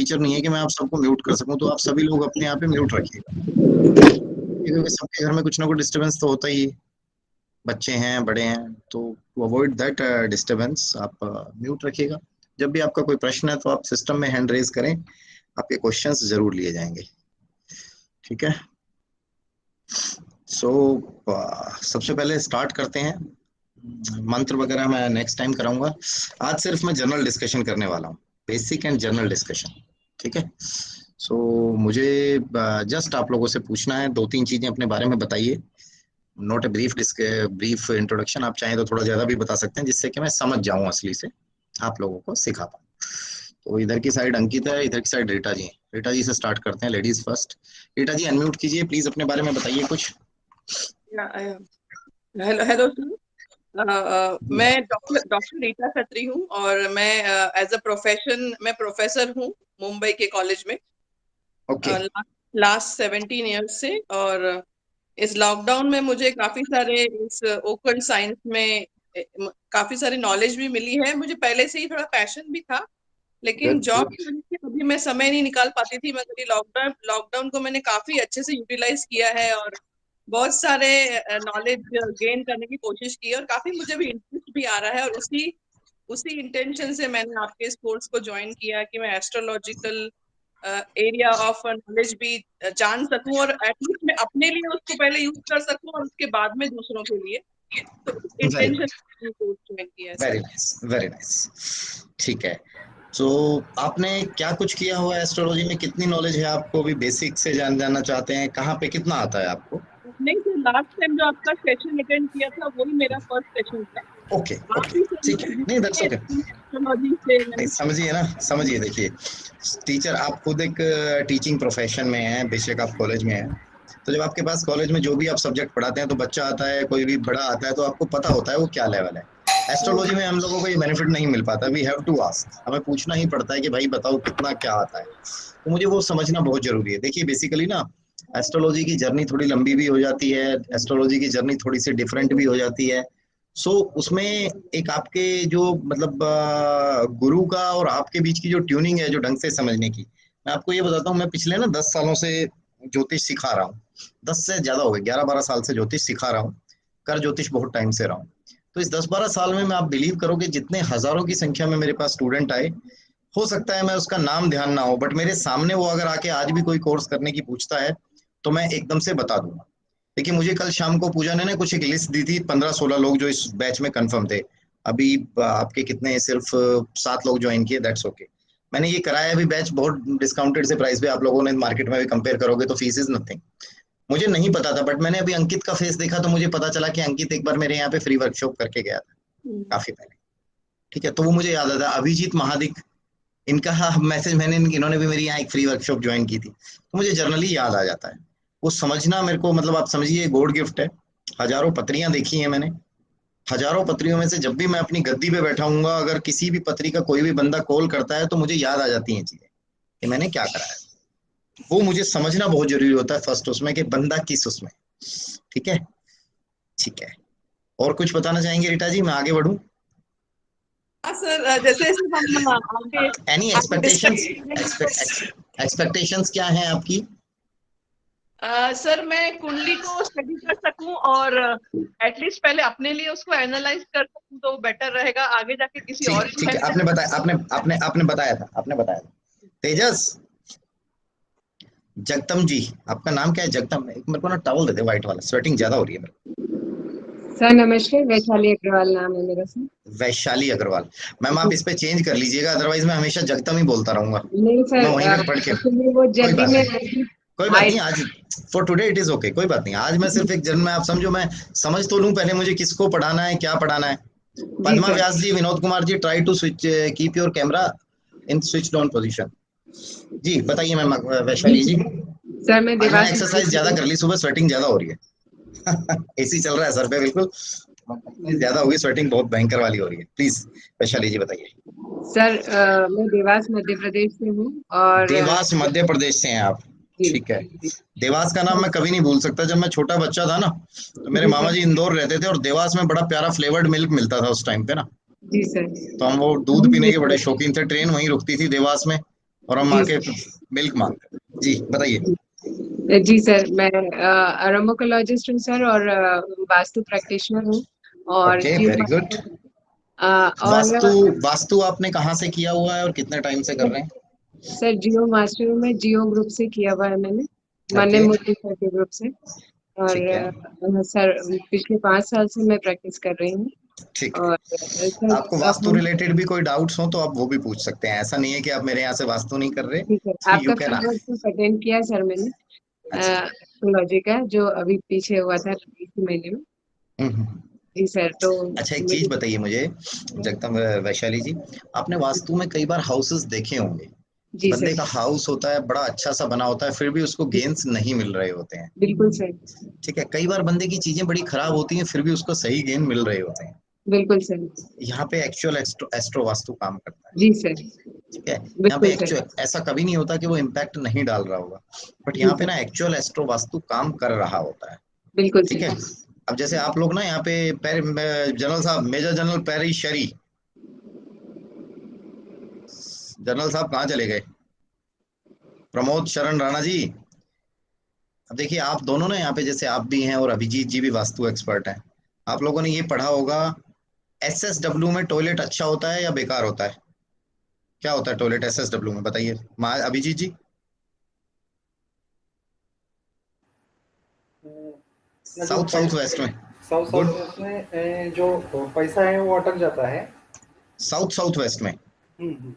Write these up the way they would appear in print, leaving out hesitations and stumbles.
Feature नहीं है कि मैं आप सबको म्यूट कर सकूं, तो आप सभी लोग अपने यहाँ पे म्यूट रखिएगा, क्योंकि सबके घर में कुछ ना कुछ डिस्टरबेंस तो होता ही है, बच्चे हैं, बड़े हैं, तो टू अवॉइड दैट डिस्टरबेंस आप म्यूट रखिएगा। जब भी आपका कोई प्रश्न है तो आप सिस्टम में हैंड रेज करें, आपके क्वेश्चंस जरूर लिए जाएंगे, ठीक है। सो सबसे पहले स्टार्ट करते हैं। मंत्र वगैरह मैं नेक्स्ट टाइम कराऊंगा, आज सिर्फ मैं जनरल डिस्कशन करने वाला हूँ, बेसिक एंड जनरल डिस्कशन, ठीक है। सो मुझे जस्ट आप लोगों से पूछना है, 2-3 चीजें अपने बारे में बताइए, नॉट ए ब्रीफ इंट्रोडक्शन, आप चाहें तो थोड़ा ज्यादा भी बता सकते हैं, जिससे कि मैं समझ जाऊं असली से, आप लोगों को सिखा पाऊं। तो इधर की साइड अंकित है, इधर की साइड रीटा जी है। रीटा जी से स्टार्ट करते हैं, लेडीज फर्स्ट। रीटा जी अनम्यूट कीजिए प्लीज, अपने बारे में बताइए कुछ। हेलो हेलो सर, मैं डॉक्टर रीटा खत्री हूँ और मैं एज अ प्रोफेशन मैं प्रोफेसर हूँ मुंबई के कॉलेज में ओके। लास्ट 17 ईयर्स से। और इस लॉकडाउन में मुझे काफी सारे इस ओकल्ट साइंस में काफी सारी नॉलेज भी मिली है। मुझे पहले से ही थोड़ा पैशन भी था, लेकिन गुड जॉब गुड। की वजह से कभी मैं समय नहीं निकाल पाती थी, मगर ये लॉकडाउन को मैंने काफी अच्छे से यूटिलाइज किया है और बहुत सारे नॉलेज गेन करने की कोशिश की है और काफी मुझे भी इंटरेस्ट भी आ रहा है। और उसी उसी इंटेंशन से मैंने आपके इस कोर्स को ज्वाइन किया कि मैं एस्ट्रोलॉजिकल एरिया ऑफ नॉलेज भी जान सकूं और एटलीस्ट मैं अपने लिए उसको पहले यूज कर सकूं और उसके बाद में दूसरों के लिए। तो very intention good, course join किया है sir. Very nice, very nice, ठीक है। तो आपने क्या कुछ किया हुआ है एस्ट्रोलॉजी में, कितनी नॉलेज है आपको, भी बेसिक से जानना चाहते हैं, कहाँ पे कितना आता है आपको? नहीं सर, लास्ट टाइम जो आपका सेशन अटेंड किया था वही मेरा फर्स्ट सेशन था। ओके आप ओके, ही सर ठीक है, मुझे नहीं दैट्स ओके। एस्ट्रोलॉजी से नहीं मैंने समझिए ना, समझिए, देखिए टीचर, आप खुद एक टीचिंग प्रोफेशन में हैं, बेशक आप कॉलेज में हैं, तो जब आपके पास कॉलेज में जो भी आप सब्जेक्ट पढ़ाते हैं, तो बच्चा आता है, कोई भी बड़ा आता है, तो आपको पता होता है वो क्या लेवल है। एस्ट्रोलॉजी में हम लोगों को ये बेनिफिट नहीं मिल पाता, वी हैव टू आस्क, हमें पूछना ही पड़ता है कि भाई बताओ कितना क्या आता है, तो मुझे वो समझना बहुत जरूरी है। देखिए बेसिकली ना, एस्ट्रोलॉजी की जर्नी थोड़ी लंबी भी हो जाती है, एस्ट्रोलॉजी की जर्नी थोड़ी सी डिफरेंट भी हो जाती है। सो उसमें एक आपके जो मतलब गुरु का और आपके बीच की जो ट्यूनिंग है, जो ढंग से समझने की, मैं आपको ये बताता हूँ, मैं पिछले ना 10 सालों से ज्योतिष सिखा रहा हूँ, 10 से ज्यादा हो गए, 11-12 साल से ज्योतिष सिखा रहा हूँ, कर ज्योतिष बहुत टाइम से रहा हूँ। तो इस 10-12 साल में मैं, आप बिलीव करोगे, जितने हजारों की संख्या में मेरे पास स्टूडेंट आए, हो सकता है मैं उसका नाम ध्यान ना हो, बट मेरे सामने वो अगर आके आज भी कोई कोर्स करने की पूछता है, तो मैं एकदम से बता दूंगा। देखिए मुझे कल शाम को पूजा ने कुछ एक लिस्ट दी थी, 15-16 लोग जो इस बैच में कंफर्म थे। अभी आपके कितने, सिर्फ 7 लोग ज्वाइन किए, दैट्स ओके। मैंने ये कराया अभी बैच बहुत डिस्काउंटेड से प्राइस पे, आप लोगों ने मार्केट में भी कंपेयर करोगे तो फीस इज नथिंग। मुझे नहीं पता था, बट मैंने अभी अंकित का फेस देखा तो मुझे पता चला कि अंकित एक बार मेरे यहाँ पे फ्री वर्कशॉप करके गया था, काफी पहले, ठीक है। तो वो मुझे याद आता, अभिजीत महादिक, इनका मैसेज मैंने, इन्होंने भी मेरी यहाँ एक फ्री वर्कशॉप ज्वाइन की थी, तो मुझे जर्नली याद आ जाता है। वो समझना मेरे को, मतलब आप समझिए गॉड गिफ्ट है। हजारों पत्रियां देखी हैं मैंने, हजारों पत्रियों में से जब भी मैं अपनी गद्दी पे बैठा हूँ, अगर किसी भी पत्री का कोई भी बंदा कॉल करता है, तो मुझे याद आ जाती हैं चीजें कि मैंने क्या करा है। वो मुझे समझना बहुत जरूरी होता है फर्स्ट उसमें, कि बंदा किस उसमें, ठीक है, ठीक है। और कुछ बताना चाहेंगे रीटा जी, मैं आगे बढ़ूं? हाँ सर, जैसे जैसे हम आगे एनी आगे एक्सपेक्टेशंस, डिस्कस करेंगे तो एक्सपेक्टेशंस क्या हैं आपकी? सर मैं कुंडली को स्टडी कर सकूं और एटलीस्ट पहले अपने लिए उसको एनालाइज कर सकूं तो बेटर रहेगा, आगे जाके किसी ठीक और है, की ठीक है, हेल्प। आपने बताया, आपने बताया था, आपने बताया था। तेजस, जगतम जी, आपका नाम क्या है? जगतम, एक मेरे को ना टॉवल दे दे व्हाइट वाला, स्वेटिंग ज्यादा हो रही है मेरे सर नमस्कार, वैशाली अग्रवाल नाम है मेरा सर। को। वैशाली अग्रवाल, मैम आप जी। इस पे चेंज कर लीजिएगा, अदरवाइज मैं हमेशा जगतम ही बोलता रहूंगा, नहीं मैं सर, वहीं पे पढ़ के, एक्चुअली वो कोई जल्दी बात में नहीं, कोई बात आए। नहीं, आज for today it is okay, कोई बात नहीं, आज मैं सिर्फ एक जन्म में, आप समझो, मैं समझ तो लूं पहले मुझे किसको पढ़ाना है, क्या पढ़ाना है। जी Padma sir. Vyas ji, Vinod Kumar ji, try to switch, keep your camera in switch on position. जी बताइए मैम, जी वैशाली जी। सर, मैं आज मैंने देवास एक्सरसाइज ज्यादा कर ली, सुबह स्वेटिंग ज्यादा हो रही है। एसी चल रहा है सर पे, बिल्कुल ज्यादा होगी, स्वेटिंग बहुत भयंकर वाली हो रही है। प्लीज वैशाली जी बताइए। सर, मैं देवास मध्य प्रदेश से हूँ और देवास मध्य प्रदेश से हैं आप, जी ठीक है। जी देवास का नाम मैं कभी नहीं भूल सकता, जब मैं छोटा बच्चा था ना, तो मेरे जी मामा सर। जी इंदौर रहते थे, और देवास में बड़ा प्यारा फ्लेवर्ड मिल्क मिलता था उस टाइम पे ना, जी सर। तो हम वो दूध पीने के बड़े शौकीन थे, ट्रेन वहीं रुकती थी देवास में, और हम जी आके मिल्क मांगते हैं। जी बताइए। जी सर, मैं अरोमोकोलॉजिस्ट हूँ सर, और वास्तु प्रैक्टिशनर हूँ, और ओके, जियो वेरी गुड। मास्टर। और वास्तु वास्तु आपने कहाँ से किया हुआ है और कितने टाइम से कर रहे हैं? सर जियो मास्टर में जियो ग्रुप से किया हुआ है मैंने, मान्य ओके, मूर्ति सर के ग्रुप से। और ठीक है, सर पिछले 5 साल से मैं प्रैक्टिस कर रही हूँ। ठीक है। और सर आपको अब वास्तु हम, रिलेटेड भी कोई डाउट्स हो तो आप वो भी पूछ सकते हैं। ऐसा नहीं है कि आप मेरे यहाँ से वास्तु नहीं कर रहे। जी सर, यू आपका कैन। फेलोशिप अटेंड किया सर मैंने, अच्छा। एस्ट्रोलॉजी का, जो अभी पीछे हुआ था इसी महीने में। हम्म। जी सर, तो अच्छा, एक चीज मुझे, बताइए मुझे, जगदम वैशाली जी, आपने वास्तु में कई बार हाउसेस देखे होंगे। जी बंदे सर, का हाउस होता है, बड़ा अच्छा सा बना होता है, फिर भी उसको जी, गेन्स नहीं मिल रहे होते हैं। बिल्कुल सर, ठीक है, कई बार बंदे की चीजें बड़ी खराब होती हैं, फिर भी उसको सही गेन मिल रहे होते हैं। बिल्कुल सर। यहाँ पे एक्चुअल एस्ट्रो वास्तु काम करता है। जी सर, ठीक है, यहाँ पे बिल्कुल सर। एक्चुअल ऐसा कभी नहीं होता कि वो इम्पैक्ट नहीं डाल रहा होगा, बट जी यहाँ पे सर, ना एक्चुअल एस्ट्रो वास्तु काम कर रहा होता है। बिल्कुल ठीक है। सर। अब जैसे आप लोग ना यहाँ पे जनरल साहब, मेजर जनरल पैरी शरी, जनरल साहब कहाँ चले गए? प्रमोद शरण राणा जी। अब देखिए, आप दोनों ना यहाँ पे, जैसे आप भी हैं और अभिजीत जी भी वास्तु एक्सपर्ट हैं, आप लोगों ने ये पढ़ा होगा, एसएसडब्ल्यू में टॉयलेट अच्छा होता है या बेकार होता है? क्या होता है टॉयलेट एसएसडब्ल्यू में, बताइए अभिजीत जी। अपना जो साउथ साउथ वेस्ट में। South good. साउथ वेस्ट में जो पैसा है वो अटक जाता है। साउथ साउथ वेस्ट में हम्म।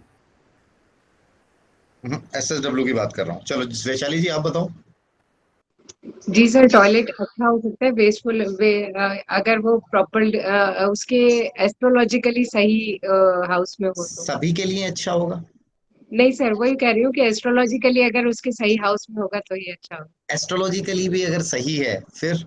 एसएसडब्ल्यू की बात कर रहा हूँ। चलो वैशाली जी आप बताओ। जी सर, टॉयलेट अच्छा हो सकता है वेस्टफुल वे, अगर वो प्रॉपर उसके एस्ट्रोलॉजिकली सही हाउस में हो तो। सभी के लिए अच्छा होगा? नहीं सर, वही कह रही हूँ कि एस्ट्रोलॉजिकली अगर उसके सही हाउस में होगा तो ही अच्छा होगा। एस्ट्रोलॉजिकली भी अगर सही है, फिर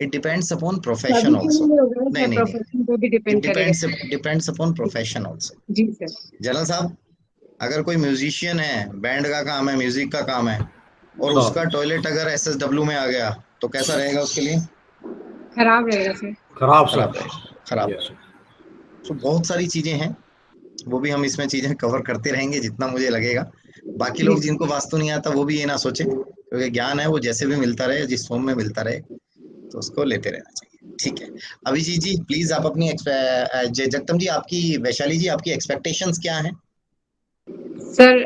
इट डिपेंड्स अपॉन प्रोफेशन सभी के ऑल्सो। लिए होगा नहीं सर, नहीं नहीं, प्रोफेशन पे भी इट डिपेंड करेगा। Depends upon profession also. जी सर। जनरल साहब, अगर कोई म्यूजिशियन है, बैंड का काम है, म्यूजिक का काम है, और हाँ, उसका टॉयलेट अगर एसएसडब्ल्यू में आ गया, तो कैसा रहेगा उसके लिए? खराब रहेगा सर। खराब सर। खराब रहेगा, खराब यस। रहेगा। तो बहुत सारी चीजें हैं, वो भी हम इसमें चीजें कवर करते रहेंगे जितना मुझे लगेगा। बाकी जी लोग सर। जिनको वास्तु नहीं आता वो भी ये ना सोचे, क्योंकि ज्ञान है वो जैसे भी मिलता रहे, जिस फॉर्म में मिलता रहे, तो उसको लेते रहना चाहिए। ठीक है। अभिजीत जी प्लीज आप अपनी जगदम जी आपकी, वैशाली जी आपकी एक्सपेक्टेशंस क्या हैं? सर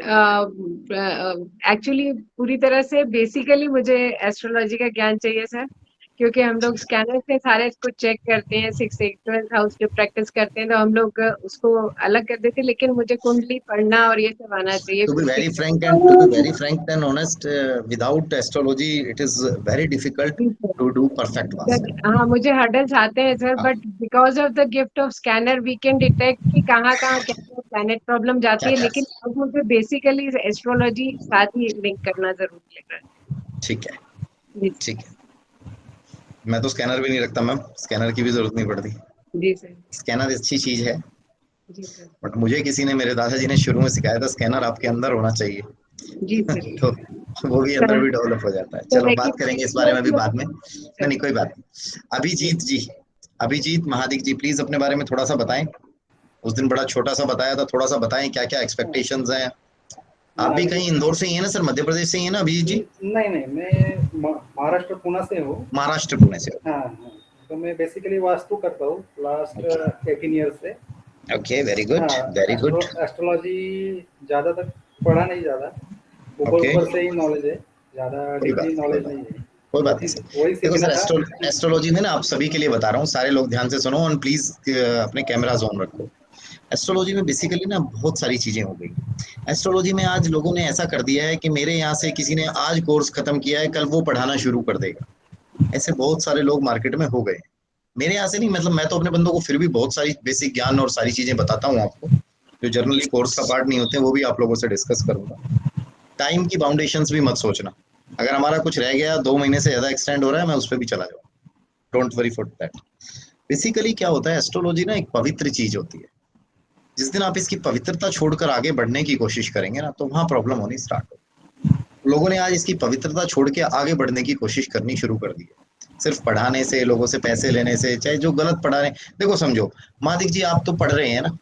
एक्चुअली पूरी तरह से बेसिकली मुझे एस्ट्रोलॉजी का ज्ञान चाहिए सर, क्योंकि हम लोग स्कैनर से सारे को चेक करते हैं, 6 हाउस की प्रैक्टिस करते हैं, तो हम लोग उसको अलग कर देते हैं, लेकिन मुझे कुंडली पढ़ना और ये सब आना चाहिए To be very basic. frank and to be very frank and honest, without astrology, it is very difficult to do perfect vastu. हाँ, मुझे हर्डल्स आते हैं सर, हाँ, but because of the gift of scanner we can detect कि कहाँ कहाँ क्या planet problem क्या जाती है, क्या? लेकिन अब मुझे बेसिकली एस्ट्रोलॉजी साथ ही लिंक करना जरूरी लग रहा ठीक है, है। जी ठीक है। मैं तो स्कैनर भी नहीं रखता मैम, स्कैनर की भी जरूरत नहीं पड़ती। जी सर। स्कैनर अच्छी चीज है, जी सर। बट मुझे किसी ने, मेरे दादाजी ने शुरू में सिखाया था, स्कैनर आपके अंदर होना चाहिए। जी सर। तो वो भी अंदर सर भी डेवलप हो जाता है। तो चलो बात लेकिन करेंगे इस बारे में भी बाद में। नहीं नहीं, कोई बात नहीं। अभिजीत जी, अभिजीत महादिक जी प्लीज अपने बारे में थोड़ा सा बताएं। उस दिन बड़ा छोटा सा बताया था, थोड़ा सा बताएं क्या क्या एक्सपेक्टेशंस हैं। आप मैं भी अभी कहीं इंदौर से ही है ना सर, मध्य प्रदेश से ही है ना अभिजीत जी? नहीं नहीं, मैं महाराष्ट्र पुणे से हूँ। महाराष्ट्र पुणे से। हाँ हाँ, तो मैं बेसिकली वास्तु करता हूँ लास्ट 18 ईयर से। ओके, वेरी गुड, हाँ, वेरी गुड। एस्ट्रोलॉजी ज़्यादा तक पढ़ा नहीं, ज़्यादा ऊपर ओके, ऊपर से ही नॉलेज है, ज़्यादा कोई बात डीपली नहीं, कोई नॉलेज बात नहीं नहीं, है। कोई बात नहीं वही सर। वही देखो सीखना सर, था। एस्ट्रोलॉजी में ना, आप सभी के लिए बता रहा हूँ, सारे लोग ध्यान से सुनो और प्लीज अपने कैमराज ऑन रखो। एस्ट्रोलॉजी में बेसिकली ना बहुत सारी चीजें हो गई। एस्ट्रोलॉजी में आज लोगों ने ऐसा कर दिया है कि मेरे यहाँ से किसी ने आज कोर्स खत्म किया है, कल वो पढ़ाना शुरू कर देगा। ऐसे बहुत सारे लोग मार्केट में हो गए। मेरे यहाँ से नहीं, मतलब मैं तो अपने बंदों को फिर भी बहुत सारी बेसिक ज्ञान और सारी चीजें बताता हूँ आपको, जो जर्नली कोर्स का पार्ट नहीं होते, वो भी आप लोगों से डिस्कस करूंगा। टाइम की बाउंडेशंस भी मत सोचना, अगर हमारा कुछ रह गया 2 महीने से ज्यादा एक्सटेंड हो रहा है, मैं उस पर भी चला जाऊँ, don't worry for that. Basically क्या होता है, एस्ट्रोलॉजी ना एक पवित्र चीज होती है। जिस दिन आप इसकी पवित्रता छोड़कर आगे बढ़ने की कोशिश करेंगे ना, तो वहां प्रॉब्लम होनी स्टार्ट हो। लोगों ने आज इसकी पवित्रता छोड़ के आगे बढ़ने की कोशिश करनी शुरू कर दी है, सिर्फ पढ़ाने से, लोगों से पैसे लेने से, चाहे जो गलत पढ़ा रहे हैं। देखो समझो, मादिक जी आप तो पढ़ रहे हैं ना,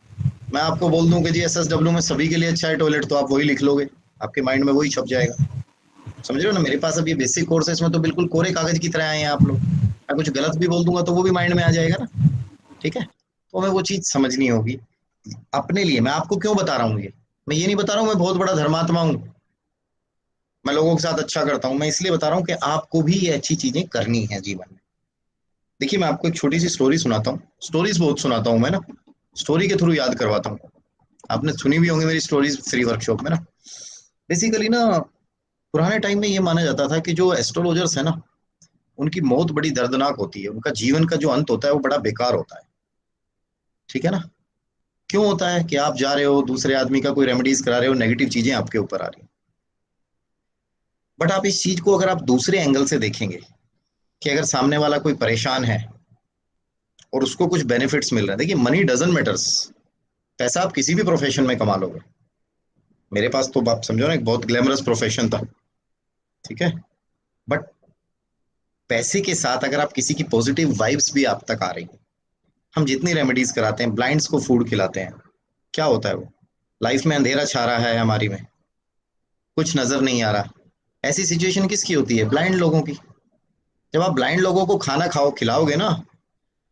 मैं आपको बोल दूं कि जी SSW में सभी के लिए अच्छा है टॉयलेट, तो आप वही लिख लोगे, आपके माइंड में वही छप जाएगा। समझ रहे हो ना, मेरे पास अब ये बेसिक कोर्स है, इसमें तो बिल्कुल कोरे कागज की तरह आए हैं आप लोग। मैं कुछ गलत भी बोल दूंगा तो वो भी माइंड में आ जाएगा ना, ठीक है। तो हमें वो चीज समझनी होगी अपने लिए। मैं आपको क्यों बता रहा हूँ ये, मैं ये नहीं बता रहा हूँ मैं बहुत बड़ा धर्मात्मा हूँ, मैं लोगों के साथ अच्छा करता हूँ, मैं इसलिए बता रहा हूँ कि आपको भी ये अच्छी चीजें करनी है जीवन में। देखिए मैं आपको एक छोटी सी स्टोरी सुनाता हूँ, स्टोरीज बहुत सुनाता हूँ मैं ना, स्टोरी के थ्रू याद करवाता हूँ। आपने सुनी भी होंगी मेरी स्टोरीज फ्री वर्कशॉप में ना। बेसिकली ना पुराने टाइम में ये माना जाता था कि जो एस्ट्रोलॉजर्स है ना, उनकी मौत बड़ी दर्दनाक होती है, उनका जीवन का जो अंत होता है वो बड़ा बेकार होता है, ठीक है ना। क्यों होता है कि आप जा रहे हो दूसरे आदमी का कोई रेमेडीज करा रहे हो, नेगेटिव चीजें आपके ऊपर आ रही हैं। बट आप इस चीज को अगर आप दूसरे एंगल से देखेंगे कि अगर सामने वाला कोई परेशान है और उसको कुछ बेनिफिट्स मिल रहे हैं, देखिए मनी डजंट मैटर्स, पैसा आप किसी भी प्रोफेशन में कमा लोगे। मेरे पास तो आप समझो ना एक बहुत ग्लैमरस प्रोफेशन था, ठीक है, बट पैसे के साथ अगर आप किसी की पॉजिटिव वाइब्स भी आप तक आ रही हैं, हम जितनी रेमेडीज कराते हैं, ब्लाइंड्स को फूड खिलाते हैं, क्या होता है वो, लाइफ में अंधेरा छा रहा है हमारी में, कुछ नजर नहीं आ रहा, ऐसी सिचुएशन किसकी होती है, ब्लाइंड लोगों की। जब आप ब्लाइंड लोगों को खाना खाओ खिलाओगे ना,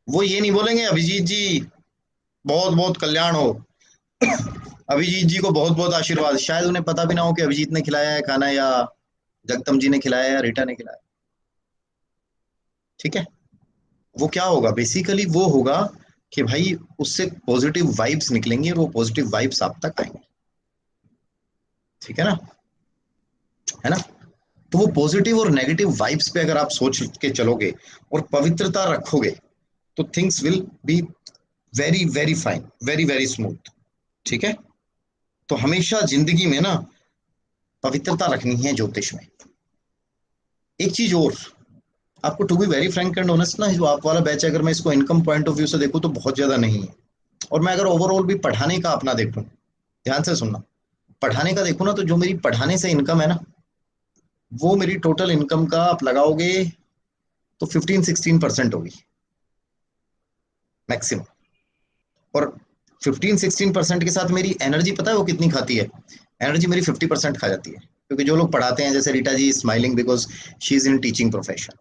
वो ये नहीं बोलेंगे अभिजीत जी बहुत बहुत कल्याण हो, अभिजीत जी को बहुत बहुत आशीर्वाद, शायद उन्हें पता भी ना हो कि अभिजीत ने खिलाया है खाना या जगदम जी ने खिलाया है या रीटा ने खिलाया, ठीक है। वो क्या होगा, बेसिकली वो होगा कि भाई उससे पॉजिटिव वाइब्स निकलेंगे और वो पॉजिटिव वाइब्स आप तक आएंगे, ठीक है ना। तो वो पॉजिटिव और नेगेटिव वाइब्स पे अगर आप सोच के चलोगे और पवित्रता रखोगे तो things will be very very fine, very very smooth, ठीक है। तो हमेशा जिंदगी में ना पवित्रता रखनी है ज्योतिष में। एक चीज और, आपको to be very frank and honest ना, जो आप वाला बैच है अगर मैं इसको इनकम पॉइंट ऑफ व्यू से देखूं तो बहुत ज्यादा नहीं है, और मैं अगर ओवरऑल भी पढ़ाने का अपना देखूं, ध्यान से सुनना, पढ़ाने का देखूं ना तो जो मेरी पढ़ाने से इनकम है ना, वो मेरी टोटल इनकम का आप लगाओगे तो 15-16% होगी मैक्सिमम। और 15-16% के साथ मेरी एनर्जी पता है वो कितनी खाती है, एनर्जी मेरी 50% खा जाती है, क्योंकि जो लोग पढ़ाते हैं जैसे Rita ji smiling because she is in teaching profession.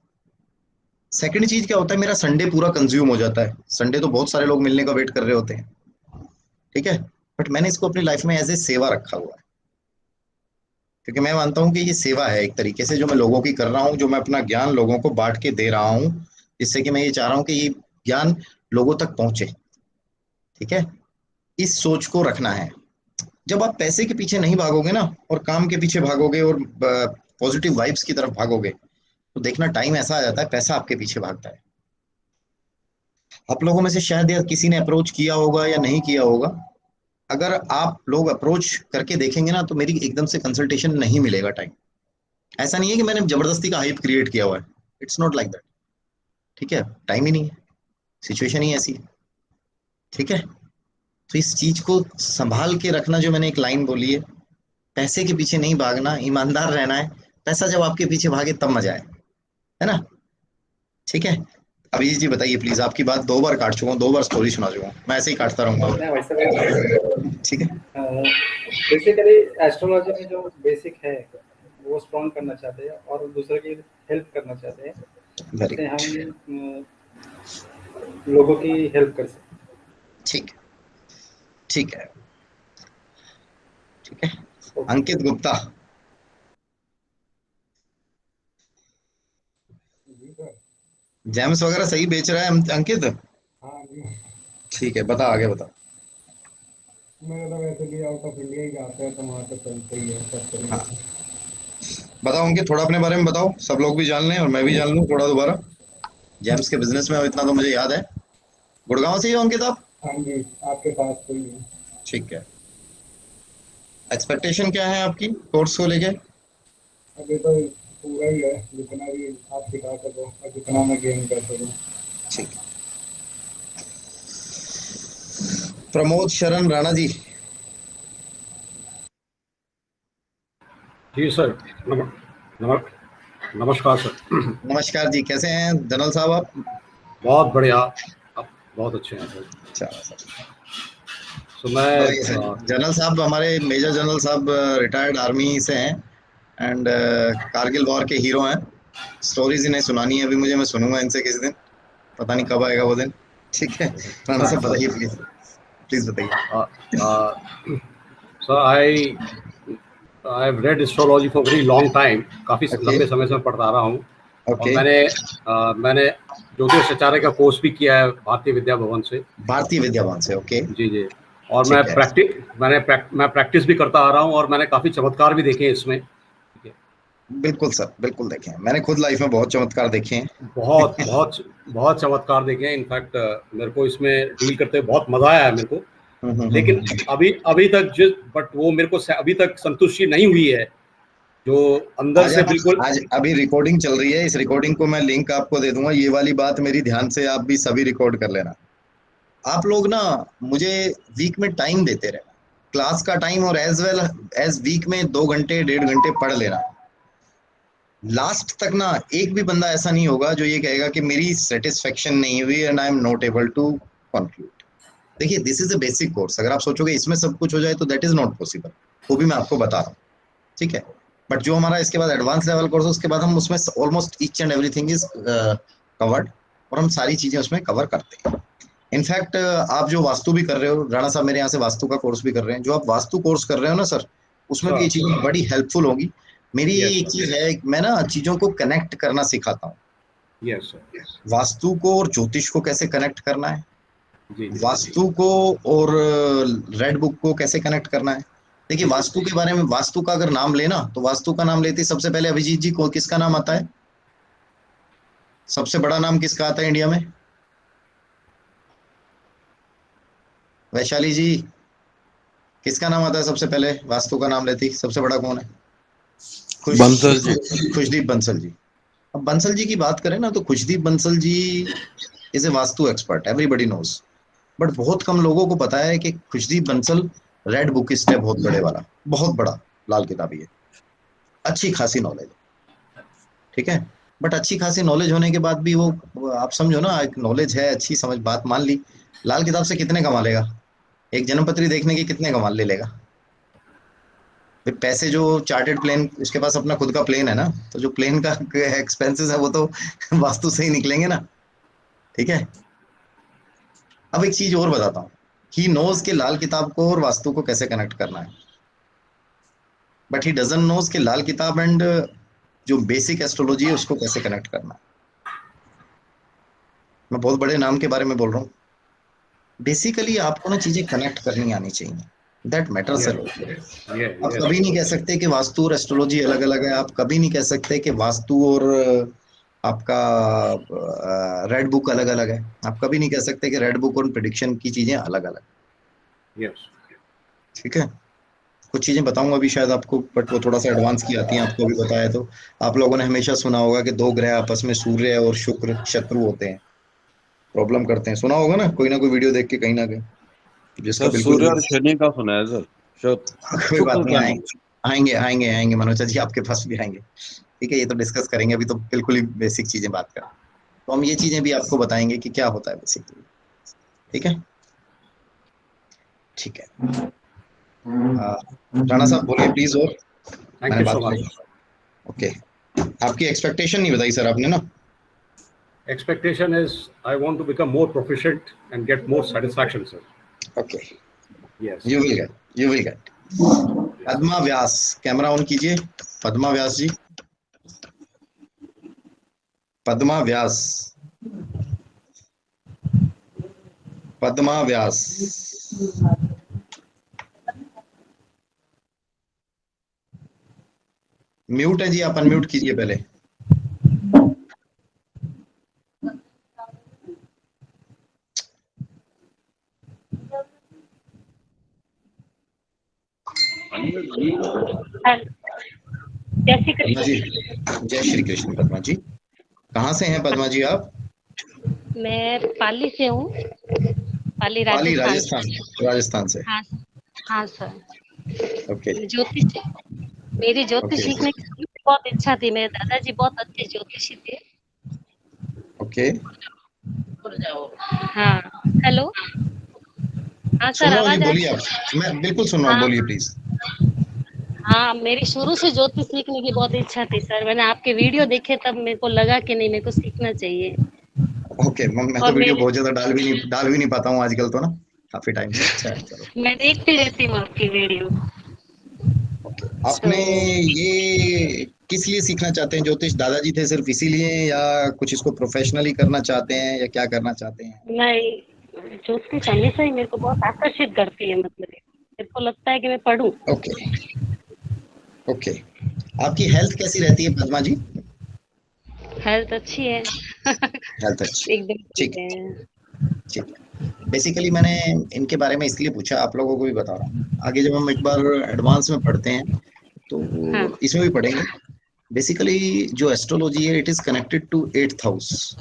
Second चीज क्या होता है, मेरा संडे पूरा कंज्यूम हो जाता है, संडे तो बहुत सारे लोग मिलने का वेट कर रहे होते हैं, ठीक है, बट मैंने इसको अपनी लाइफ में एज ए सेवा रखा हुआ है, क्योंकि मैं मानता हूँ कि ये सेवा है एक तरीके से जो मैं लोगों की कर रहा हूँ, जो मैं अपना ज्ञान लोगों को बांट के दे रहा हूँ, जिससे कि मैं ये चाह रहा हूँ कि ये ज्ञान लोगों तक पहुंचे, ठीक है। इस सोच को रखना है। जब आप पैसे के पीछे नहीं भागोगे ना और काम के पीछे भागोगे और पॉजिटिव वाइब्स की तरफ भागोगे, तो देखना टाइम ऐसा आ जाता है पैसा आपके पीछे भागता है। आप लोगों में से शायद या किसी ने अप्रोच किया होगा या नहीं किया होगा, अगर आप लोग अप्रोच करके देखेंगे ना तो मेरी एकदम से कंसल्टेशन नहीं मिलेगा टाइम। ऐसा नहीं है कि मैंने जबरदस्ती का हाइप क्रिएट किया हुआ है, इट्स नॉट लाइक दैट, ठीक है, टाइम ही नहीं है, सिचुएशन ही ऐसी है, ठीक है। तो इस चीज को संभाल के रखना, जो मैंने एक लाइन बोली है, पैसे के पीछे नहीं भागना, ईमानदार रहना है, पैसा जब आपके पीछे भागे तब मजा है ना, ठीक है। अभिजीत जी बताइए प्लीज, आपकी बात 2 बार काट चुका हूँ, 2 बार स्टोरी सुना चुका हूँ, मैं ऐसे ही काटता रहूंगा, वैसे भी ठीक है। बेसिकली एस्ट्रोलॉजी में जो बेसिक है वो स्ट्रॉन्ग करना चाहते हैं और दूसरे की हेल्प करना चाहते हैं, वेरी जिससे गुड, हम लोगों की हेल्प कर सकें। ठीक है, ठीक है, ठीक है। ओके। अंकित गुप्ता, जी सर। जेम्स वगैरह सही बेच रहा है अंकित, हाँ जी। ठीक है, बता आगे बता। मैं तो वैसे भी आउट ऑफ इंडिया ही जाते हैं तो वहाँ तो चलते ही है सब तरीके हाँ से। बताओ अंकित, थोड़ा अपने बारे में बताओ, सब लोग भी जान लें और मैं भी जान लूँ थोड़ा दोबारा। जेम्स के बिजनेस में हो इतना तो मुझे याद है। गुड़गांव से ही हो अंकित आप? हाँ जी, आपके पास कोई है। ठीक है। एक्सपेक्टेशन क्या है आपकी कोर्स को लेके? अभी तो पूरा ही है, जितना भी आप सिखा सको और जितना मैं गेन कर सकूँ। ठीक। प्रमोद शरण राणा जी, जी सर। नमक नमस्कार सर। नमस्कार जी, कैसे हैं जनरल साहब आप? बहुत बढ़िया, आप बहुत अच्छे हैं सर। अच्छा सर, सो मैं बढ़िया सर। जनरल साहब हमारे मेजर जनरल साहब रिटायर्ड आर्मी से हैं एंड कारगिल वॉर के हीरो हैं। स्टोरीज इन्हें सुनानी है अभी मुझे, मैं सुनूंगा इनसे किसी दिन, पता नहीं कब आएगा वो दिन। ठीक है, राणा साहब बताइए प्लीज, प्लीज बताइए। Sir I have read astrology for very long time, काफी Okay. लंबे समय से मैं पढ़ता आ रहा हूँ। और ओके, मैंने ज्योतिष आचार्य का कोर्स भी किया है भारतीय विद्या भवन से। भारतीय विद्या भवन से। ओके, जी जी। और ठीक है। मैं प्रैक्टिस भी करता आ रहा हूँ और मैंने काफी चमत्कार भी देखे हैं इसमें। बिल्कुल सर, बिल्कुल देखे हैं, मैंने खुद लाइफ में बहुत चमत्कार देखे हैं। बहुत बहुत बहुत चमत्कार देखे हैं। इनफैक्ट मेरे को इसमें डील करते हुए बहुत मजा आया है मेरे को। लेकिन अभी तक बट वो मेरे को अभी तक संतुष्टि नहीं हुई है जो अंदर से बिल्कुल। आज अभी रिकॉर्डिंग चल रही है, इस रिकॉर्डिंग को मैं लिंक आपको दे दूंगा, ये वाली बात मेरी ध्यान से आप भी सभी रिकॉर्ड कर लेना। आप लोग ना मुझे वीक में टाइम देते रहना, क्लास का टाइम, और एज वेल एज वीक में 2 घंटे 1.5 घंटे पढ़ लेना। लास्ट तक ना एक भी बंदा ऐसा नहीं होगा जो ये कहेगा कि मेरी सेटिस्फेक्शन नहीं हुई and I am not able to conclude. देखिए, this is a basic course, अगर आप सोचोगे इसमें सब कुछ हो जाए तो दैट इज नॉट पॉसिबल, वो भी मैं आपको बता रहा हूँ। ठीक है, बट जो हमारा इसके बाद एडवांस लेवल कोर्स है उसके बाद हम उसमें almost each and everything is covered, और हम सारी चीजें उसमें कवर करते हैं। इनफैक्ट आप जो वास्तु भी कर रहे हो, राणा साहब मेरे यहाँ से वास्तु का कोर्स भी कर रहे हैं, जो आप वास्तु कोर्स कर रहे हो ना सर, उसमें भी ये चीजें बड़ी हेल्पफुल होगी। मेरी Yes, एक चीज है, मैं ना चीजों को कनेक्ट करना सिखाता हूँ। Yes sir. वास्तु को और ज्योतिष को कैसे कनेक्ट करना है, जी जी। वास्तु को और रेड बुक को कैसे कनेक्ट करना है। देखिए, वास्तु के बारे में, वास्तु का अगर नाम लेना तो वास्तु का नाम लेते ही सबसे पहले अभिजीत जी को किसका नाम आता है? सबसे बड़ा नाम किसका आता है इंडिया में? वैशाली जी, किसका नाम आता है सबसे पहले वास्तु का नाम लेती? सबसे बड़ा कौन है? बंसल जी। खुशदीप बंसल जी। अब बंसल जी की बात करें ना तो Khushdeep Bansal ji is a vastu expert, everybody knows, but बहुत कम लोगों को पता है कि खुशदीप बंसल रेड बुकिस्ट है, बहुत बड़े वाला, बहुत बड़ा लाल किताबी है, अच्छी खासी नॉलेज, ठीक है। बट अच्छी खासी नॉलेज होने के बाद भी वो आप समझो ना, एक नॉलेज है, अच्छी समझ, बात मान ली, लाल किताब से कितने कमा लेगा? एक जन्मपत्री देखने के कितने कमा ले लेगा? पैसे जो चार्टेड प्लेन, उसके पास अपना खुद का प्लेन है ना, तो जो प्लेन का एक्सपेंसेस है वो तो वास्तु से ही निकलेंगे ना, ठीक है। अब एक चीज और बताता हूँ, ही नोज के लाल किताब को और वास्तु को कैसे कनेक्ट करना है, बट ही डजंट नोज के लाल किताब एंड जो बेसिक एस्ट्रोलॉजी है उसको कैसे कनेक्ट करना है। मैं बहुत बड़े नाम के बारे में बोल रहा हूँ। बेसिकली आपको ना चीजें कनेक्ट करनी आनी चाहिए, दैट मैटर्स अ लॉट। आप कभी नहीं कह सकते कि वास्तु और एस्ट्रोलॉजी अलग अलग है, आप कभी नहीं कह सकते कि वास्तु और आपका रेड बुक अलग अलग है, आप कभी नहीं कह सकते कि रेड बुक और प्रेडिक्शन की चीजें अलग अलग। यस। ठीक है, कुछ चीजें बताऊंगा अभी शायद आपको, बट वो थोड़ा सा एडवांस की आती हैं, आपको भी बताया। तो आप लोगों ने हमेशा सुना होगा कि 2 ग्रह आपस में, सूर्य और शुक्र, शत्रु होते हैं, प्रॉब्लम करते हैं, सुना होगा ना कोई वीडियो देख के कहीं ना कहीं, जिसका सर बिल्कुल सूर्य और शनि का सुना है सर। कोई बात शुक्र नहीं, का आएंगे नहीं। आएंगे आएंगे आएंगे मनोज जी, आपके पास भी आएंगे। ठीक है, ये तो डिस्कस करेंगे, अभी तो बिल्कुल ही बेसिक चीजें बात करें, तो हम ये चीजें भी आपको बताएंगे कि क्या होता है बेसिकली। ठीक है, ठीक है। राणा साहब बोलिए प्लीज। और थैंक मैंने यू सो बात मच। की, ओके। आपकी एक्सपेक्टेशन नहीं बताई सर आपने ना? Expectation is I want to become more proficient and get more satisfaction, sir. Okay, Yes. You will get. Padma Vyas, camera on कीजिए। पद्मा व्यास जी, पद्मा व्यास, पद्मा व्यास, म्यूट है जी, आप अनम्यूट कीजिए पहले। पद्मा जी, जय श्री कृष्ण। पद्मा जी, कहाँ से हैं पद्मा जी आप? मैं पाली से हूँ, पाली पाली, राजस्थान। राजस्थान से। हाँ हाँ सर। ओके ज्योतिष, मेरी ज्योतिष ओके सीखने की बहुत इच्छा थी, मेरे दादाजी बहुत अच्छे ज्योतिषी थे। ओके। हाँ, हेलो। हाँ सुन सर, रहा हूँ जी, आवाज आ बोलिए रही आप। मैं बिल्कुल सुन रहा हूँ, हाँ बोलिए प्लीज। हाँ, मेरी शुरू से ज्योतिष सीखने की बहुत इच्छा थी सर। मैंने आपके वीडियो देखे तब मेरे को लगा कि नहीं, मेरे को सीखना चाहिए। ओके, मैं तो और वीडियो मेरे बहुत ज्यादा डाल भी नहीं पाता हूँ आजकल तो ना, काफी टाइम से। अच्छा है, चलो। मैं देखती रहती हूँ आपकी वीडियो। ओके, तो आपने ये किस लिए सीखना चाहते हैं ज्योतिष? दादाजी थे सिर्फ इसीलिए, या कुछ इसको प्रोफेशनली करना चाहते हैं, या क्या करना चाहते हैं? मैं ज्योतिष हमेशा ही मेरे को बहुत आकर्षित करती है, मतलब मेरे को लगता है कि मैं पढूं। ओके। ओके, आपकी हेल्थ कैसी रहती है पद्मा जी? हेल्थ अच्छी है। हेल्थ अच्छी, एकदम ठीक ठीक है। है। ठीक है, बेसिकली मैंने इनके बारे में इसलिए पूछा, आप लोगों को भी बता रहा हूँ, आगे जब हम एक बार एडवांस में पढ़ते हैं तो हाँ इसमें भी पढ़ेंगे। बेसिकली जो एस्ट्रोलॉजी है, it is connected to 8th house.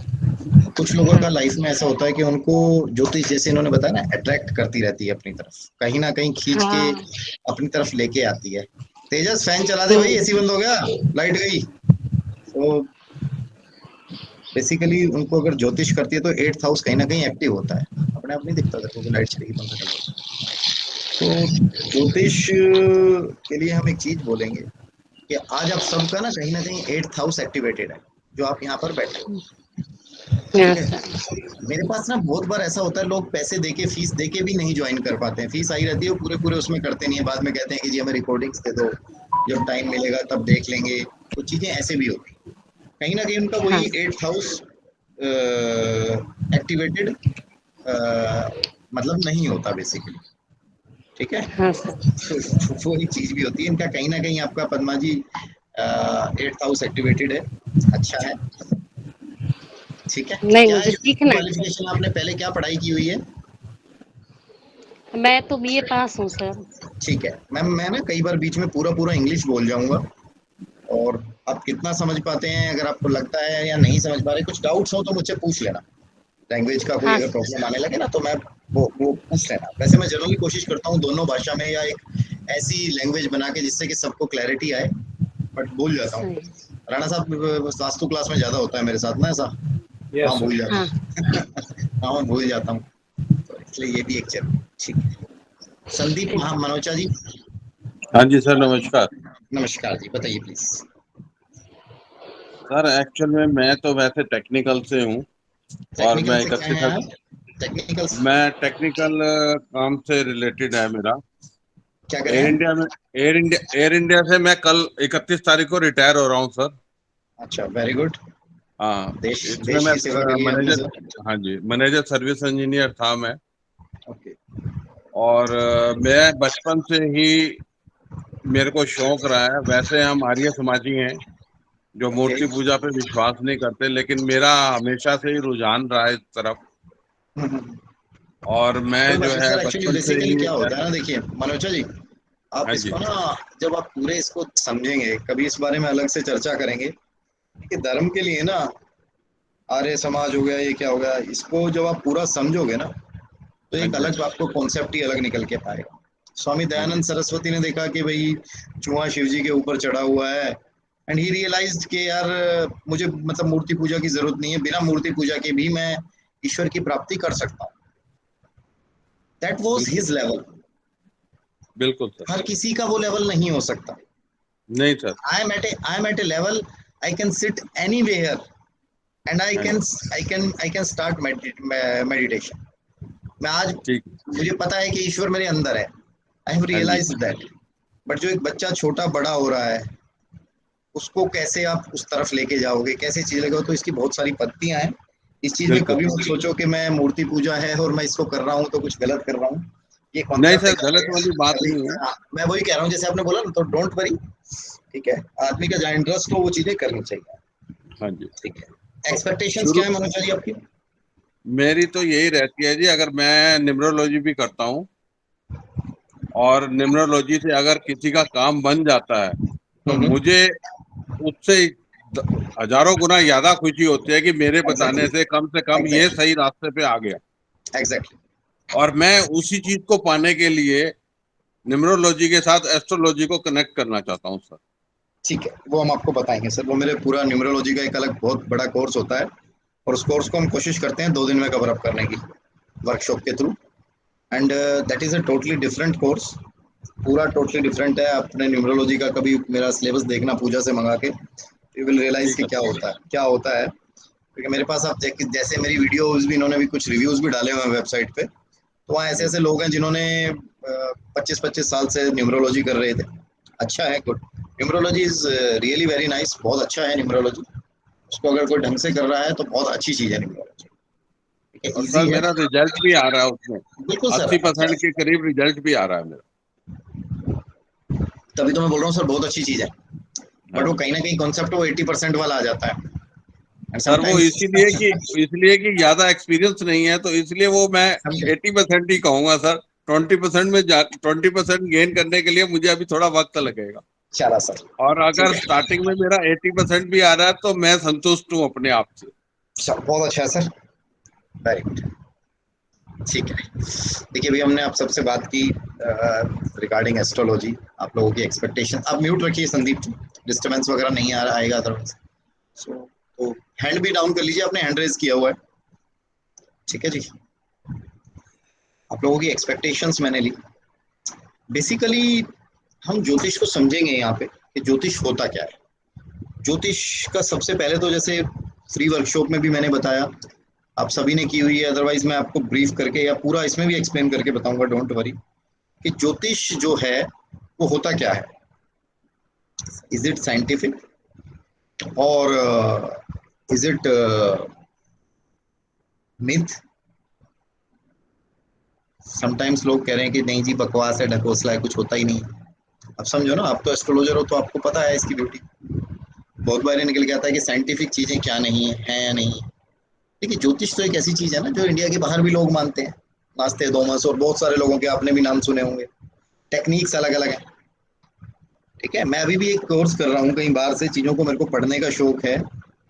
कुछ लोगों हाँ का लाइफ में ऐसा होता है कि उनको ज्योतिष, जैसे इन्होंने बताया ना, अट्रैक्ट करती रहती है अपनी तरफ, कहीं ना कहीं खींच के हाँ। अपनी तरफ लेके आती है। तेजस, फैन चला दे भाई, हम्म। एसी बंद हो गया, लाइट गई। तो बेसिकली उनको अगर ज्योतिष करती है तो 8th हाउस कहीं ना कहीं एक्टिव होता है, अपने आप नहीं दिखता अगर क्योंकि लाइट चलेगी, पंखा चलेगा। तो ज्योतिष के लिए हम एक चीज बोलेंगे कि आज आप सबका ना कहीं 8th हाउस एक्टिवेटेड है, जो आप यहाँ पर बैठे हो। हाँ ठीक है, सर। मेरे पास ना बहुत बार ऐसा होता है, लोग पैसे देके, फीस देके भी नहीं ज्वाइन कर पाते हैं। फीस आई रहती है, वो पूरे पूरे उसमें करते नहीं है, बाद में कहते हैं कि जी हमें रिकॉर्डिंग्स दे दो, जब टाइम मिलेगा तब देख लेंगे। कुछ चीजें ऐसे भी होती हैं, कहीं ना कहीं उनका हाँ वही 8th हाउस एक्टिवेटेड मतलब नहीं होता बेसिकली। ठीक है, हाँ सर। वो एक चीज भी होती है इनका, कहीं ना कहीं आपका पद्मा जी 8th हाउस एक्टिवेटेड है, अच्छा है। ठीक है, नहीं, क्या मुझे सीखना है सर। क्वालिफिकेशन, आपने पहले क्या पढ़ाई की हुई है? मैं तो बीए पास हूँ सर। ठीक है मैम, मैं ना कई बार बीच में पूरा पूरा इंग्लिश बोल जाऊंगा, और आप कितना समझ पाते हैं, अगर आपको लगता है या नहीं समझ पा रहे, कुछ डाउट्स हो तो मुझसे पूछ लेना। लैंग्वेज का कोई हाँ अगर सर। प्रॉब्लम आने लगे ना तो मैं वो पूछ लेना। वैसे मैं जनरली कोशिश करता हूँ दोनों भाषा में, या एक ऐसी लैंग्वेज बना के जिससे कि सबको क्लैरिटी आए, बट भूल जाता हूँ। सही। राणा साहब, वास्तु क्लास में ज्यादा होता है मेरे साथ ना ऐसा, यस हाँ सर। भूल जाता हाँ। हूँ। हाँ मैं भूल जाता हूँ, तो इसलिए ये भी एक जरूर। ठीक है, संदीप मनोचा जी। हाँ जी सर, नमस्कार नमस्कार जी, बताइए प्लीज। सर। एक्चुअल में मैं तो वैसे टेक्निकल से हूँ, और टेक्निकल मैं से क्या है 31 आप? टेक्निकल मैं टेक्निकल काम से रिलेटेड है मेरा। क्या करें एयर आप? इंडिया में, एयर इंडिया से मैं कल 31 तारीख को रिटायर हो रहा हूँ सर। अच्छा, वेरी गुड। हाँ, देश इसमें देश मैं की सेवा करिए आपने मैनेजर, सर। हाँ जी, मैनेजर सर्विस इंजीनियर था मैं। ओके। और मैं बचपन से ही, मेरे को शौक रहा है। वैसे हम आर्य समाजी हैं जो ओके। मूर्ति पूजा पे विश्वास नहीं करते, लेकिन मेरा हमेशा से ही रुझान रहा है इस तरफ। और मैं कोई बात जो नहीं है सर, एक्चुअली बचपन से बेसिकली ही क्या होता है ना, देखिए मनोजा जी, आप हाँ जी। इसको ना, जब आप पूरे इसको समझेंगे, कभी इस बारे में अलग से चर्चा करेंगे कि धर्म के लिए ना, आर्य समाज हो गया, ये क्या हो गया, इसको जब आप पूरा समझोगे ना तो हाँ एक जी। अलग आपको कॉन्सेप्ट ही अलग निकल के पाएगा। स्वामी हाँ दयानंद जी। सरस्वती ने देखा कि भाई चूहा शिव जी के ऊपर चढ़ा हुआ है, एंड ही रियलाइज्ड कि यार मुझे मतलब मूर्ति पूजा की जरूरत नहीं है, बिना मूर्ति पूजा के भी मैं ईश्वर की प्राप्ति कर सकता हूँ। दैट वाज बिल्कुल। His level. बिल्कुल सर। हर किसी का वो लेवल नहीं हो सकता। नहीं sir. I am at a level, I can sit anywhere and हाँ जी। I can start meditation. मैं आज, ठीक। मुझे पता है कि ईश्वर मेरे अंदर है, आई हैव हाँ जी। Realised that. बट जो एक बच्चा छोटा बड़ा हो रहा है, उसको कैसे आप उस तरफ लेके जाओगे, कैसे चीज लगेगा, तो इसकी बहुत सारी पत्तियां हैं। इस चीज में बिल्कुल। कभी मत सोचो कि मैं मूर्ति पूजा है और मैं इसको कर रहा हूँ तो कुछ गलत कर रहा हूँ। ये नहीं कॉन्सेप्ट सर, एक गलत वाली बात खाली, नहीं है। हाँ, मैं वही कह रहा हूँ जैसे आपने बोला ना, तो डोंट वरी। ठीक है, आदमी का जहाँ इंटरेस्ट हो वो चीजें करनी चाहिए। हाँ जी। ठीक है, एक्सपेक्टेशंस शुरू क्या है मनोज जी आपकी? मेरी तो यही रहती है जी, अगर मैं न्यूमरोलॉजी भी करता हूँ, और न्यूमरोलॉजी से अगर किसी का काम बन जाता है, तो मुझे उससे हजारों गुना ज्यादा खुशी होती है कि मेरे बताने एग्जैक्टली, से कम ये एग्जैक्टली, सही रास्ते पे आ गया। एग्जैक्टली। और मैं उसी चीज को पाने के लिए न्यूमरोलॉजी के साथ एस्ट्रोलॉजी को कनेक्ट करना चाहता हूँ सर। ठीक है, वो हम आपको बताएंगे सर, वो मेरे पूरा न्यूमरोलॉजी का एक अलग बहुत बड़ा कोर्स होता है, और उस कोर्स को हम कोशिश करते हैं 2 दिन में कवर अप करने की, वर्कशॉप के through. And that is a totally different course, पूरा टोटली डिफरेंट है। अपने न्यूमरोलॉजी का कभी मेरा सिलेबस देखना पूजा से मंगा के, यू विल रियलाइज कि क्या होता है। क्योंकि मेरे पास आप जैसे मेरी वीडियोस भी, इन्होंने भी कुछ रिव्यूज भी डाले हुए हैं वेबसाइट पे, तो वहाँ ऐसे ऐसे लोग हैं जिन्होंने 25-25 साल से न्यूमरोलॉजी कर रहे थे। अच्छा है, good. Numerology is really very nice, बहुत अच्छा है न्यूमरोलॉजी। उसको अगर कोई ढंग से कर रहा है तो बहुत अच्छी चीज है न्यूमरोलॉजी। और इजी सर है, मेरा रिजल्ट भी आ रहा है उसमें, बिल्कुल सर। 80% के करीब रिजल्ट भी आ रहा है मेरा। तभी तो मैं बोल रहा हूँ सर, बहुत अच्छी चीज है। बट वो कहीं ना कहीं कॉन्सेप्ट वो 80% वाला आ जाता है। सर वो इसलिए कि ज्यादा एक्सपीरियंस नहीं है, तो इसलिए वो मैं 80% ही कहूंगा सर। 20% गेन करने के लिए मुझे अभी थोड़ा वक्त लगेगा। चला सर। और अगर स्टार्टिंग में मेरा 80% भी आ रहा है तो मैं संतुष्ट हूँ अपने आप से। बहुत अच्छा है सर, वेरी गुड। ठीक है, देखिए अभी हमने आप सबसे बात की रिगार्डिंग एस्ट्रोलॉजी, आप लोगों की एक्सपेक्टेशन। आप म्यूट रखिए संदीप जी, डिस्टर्बेंस वगैरह नहीं आ रहा आएगा अदरवाइज। तो हैंड भी डाउन कर लीजिए, आपने हैंड रेज किया हुआ है, ठीक है जी। आप लोगों की एक्सपेक्टेशंस मैंने ली। बेसिकली हम ज्योतिष को समझेंगे यहाँ पे कि ज्योतिष होता क्या है। ज्योतिष का सबसे पहले तो जैसे फ्री वर्कशॉप में भी मैंने बताया, आप सभी ने की हुई है, अदरवाइज मैं आपको ब्रीफ करके या पूरा इसमें भी एक्सप्लेन करके बताऊंगा, डोंट वरी, कि ज्योतिष जो है वो होता क्या है। इज इट साइंटिफिक और इज इट मिथ? समटाइम्स लोग कह रहे हैं कि नहीं जी बकवास है, ढकोसला है, कुछ होता ही नहीं। अब समझो ना, आप तो एस्ट्रोलॉजर हो तो आपको पता है इसकी ब्यूटी। बहुत बार निकल के आता है कि साइंटिफिक चीजें क्या नहीं है या नहीं। देखिए ज्योतिष तो एक ऐसी चीज है ना जो इंडिया के बाहर भी लोग मानते हैं, नास्ते दोमस और बहुत सारे लोगों के आपने भी नाम सुने होंगे। टेक्निक्स अलग अलग है, ठीक है। मैं अभी भी एक कोर्स कर रहा हूँ कहीं बाहर से, चीज़ों को मेरे को पढ़ने का शौक है।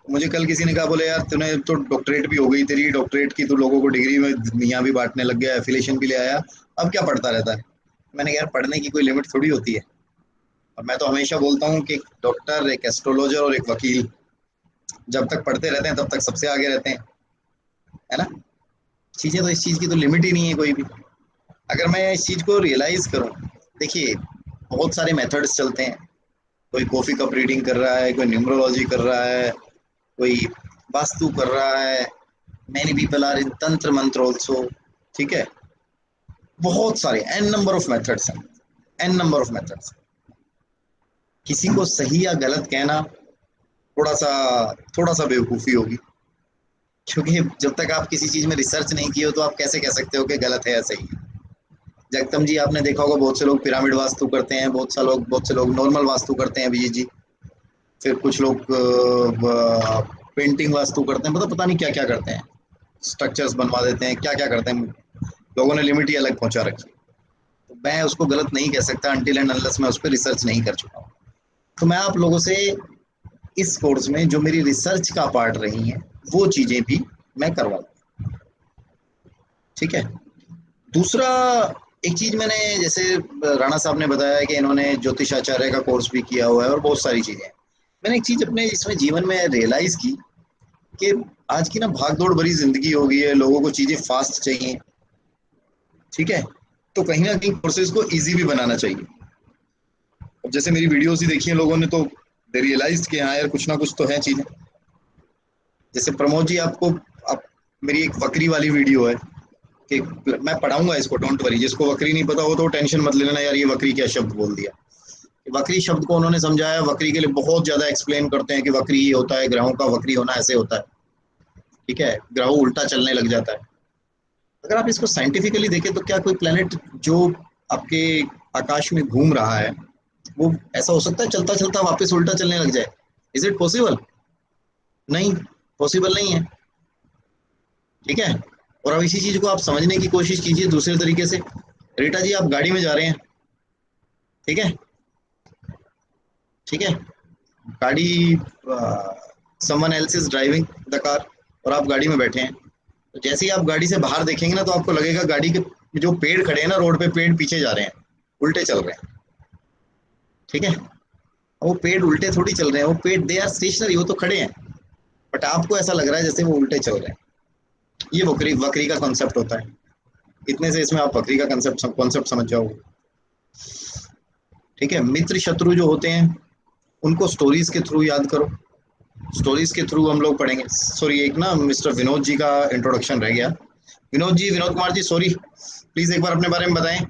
मुझे कल किसी ने कहा, बोले यार तूने तो डॉक्टरेट भी हो गई तेरी, डॉक्टरेट की, तू लोगों को डिग्री में यहाँ भी बांटने लग गया, एफिलेशन भी ले आया, अब क्या पढ़ता रहता है। मैंने कहा यार पढ़ने की कोई लिमिट थोड़ी होती है। और मैं तो हमेशा बोलता हूँ कि एक डॉक्टर, एक एस्ट्रोलॉजर और एक वकील जब तक पढ़ते रहते हैं तब तक सबसे आगे रहते हैं, है ना। चीज़ें तो, इस चीज़ की तो लिमिट ही नहीं है कोई भी। अगर मैं इस चीज़ को रियलाइज करूँ, देखिए बहुत सारे मेथड्स चलते हैं। कोई कॉफी कप रीडिंग कर रहा है, कोई न्यूमरोलॉजी कर रहा है, कोई वास्तु कर रहा है, मैनी पीपल आर इन तंत्र मंत्र ऑल्सो, ठीक है। बहुत सारे एन नंबर ऑफ मेथड्स हैं, एन नंबर ऑफ मेथड्स। किसी को सही या गलत कहना थोड़ा सा बेवकूफ़ी होगी, क्योंकि जब तक आप किसी चीज़ में रिसर्च नहीं किए हो तो आप कैसे कह सकते हो कि गलत है या सही है। जगदम जी आपने देखा होगा, बहुत से लोग पिरामिड वास्तु करते हैं, बहुत से लोग नॉर्मल वास्तु करते हैं, अभिजीत जी। फिर कुछ लोग पेंटिंग वास्तु करते हैं, मतलब पता नहीं क्या क्या करते हैं, स्ट्रक्चर्स बनवा देते हैं, क्या क्या करते हैं। लोगों ने लिमिट ही अलग पहुंचा रखी। तो मैं उसको गलत नहीं कह सकता अनटिल एंड अनलेस मैं उस पर रिसर्च नहीं कर चुका हूँ। तो मैं आप लोगों से इस कोर्स में जो मेरी रिसर्च का पार्ट रही है वो चीज़ें भी मैं करवाऊँ, ठीक है। दूसरा एक चीज़ मैंने, जैसे राणा साहब ने बताया कि इन्होंने ज्योतिषाचार्य का कोर्स भी किया हुआ है और बहुत सारी चीज़ें। मैंने एक चीज़ अपने इसमें जीवन में रियलाइज़ की कि आज की ना भागदौड़ भरी जिंदगी हो गई है, लोगों को चीज़ें फास्ट चाहिए, ठीक है। तो कहीं ना कहीं कोर्सेज को इजी भी बनाना चाहिए। अब जैसे मेरी वीडियोस ही देखी है लोगों ने, तो दे रियलाइज कि हाँ यार कुछ ना कुछ तो है चीज़ें। जैसे प्रमोद जी, आप मेरी एक वक्री वाली वीडियो है कि मैं पढ़ाऊंगा इसको, डोंट वरी। जिसको वक्री नहीं पता हो तो टेंशन मत लेना यार ये वक्री क्या शब्द बोल दिया। वक्री शब्द को उन्होंने समझाया, वक्री के लिए बहुत ज्यादा एक्सप्लेन करते हैं कि वक्री ये होता है, ग्रहों का वक्री होना ऐसे होता है, ठीक है, ग्रहों उल्टा चलने लग जाता है। अगर आप इसको साइंटिफिकली देखें तो क्या कोई प्लेनेट जो आपके आकाश में घूम रहा है वो ऐसा हो सकता है चलता चलता वापस उल्टा चलने लग जाए? Is it possible? नहीं, पॉसिबल नहीं है, ठीक है। और अब इसी चीज को आप समझने की कोशिश कीजिए दूसरे तरीके से। रीटा जी आप गाड़ी में जा रहे हैं, ठीक है, ठीक है, गाड़ी, someone else is driving the car और आप गाड़ी में बैठे हैं। तो जैसे ही आप गाड़ी से बाहर देखेंगे ना तो आपको लगेगा गाड़ी के जो पेड़ खड़े हैं ना रोड पे, पेड़ पीछे जा रहे हैं, उल्टे चल रहे हैं, ठीक है। वो पेड़ उल्टे थोड़ी चल रहे हैं, वो पेड़ दे आर स्टेशनरी, वो तो खड़े हैं, बट आपको ऐसा लग रहा है जैसे वो उल्टे चल रहे हैं। ये वक्री का कॉन्सेप्ट होता है। इतने से इसमें आप बकरी का कॉन्सेप्ट समझ जाओगे। ठीक है, मित्र शत्रु जो होते हैं उनको स्टोरीज के थ्रू याद करो, स्टोरीज के थ्रू हम लोग पढ़ेंगे। सॉरी, एक ना मिस्टर विनोद जी का इंट्रोडक्शन रह गया। विनोद कुमार जी, सॉरी, प्लीज एक बार अपने बारे में बताएं।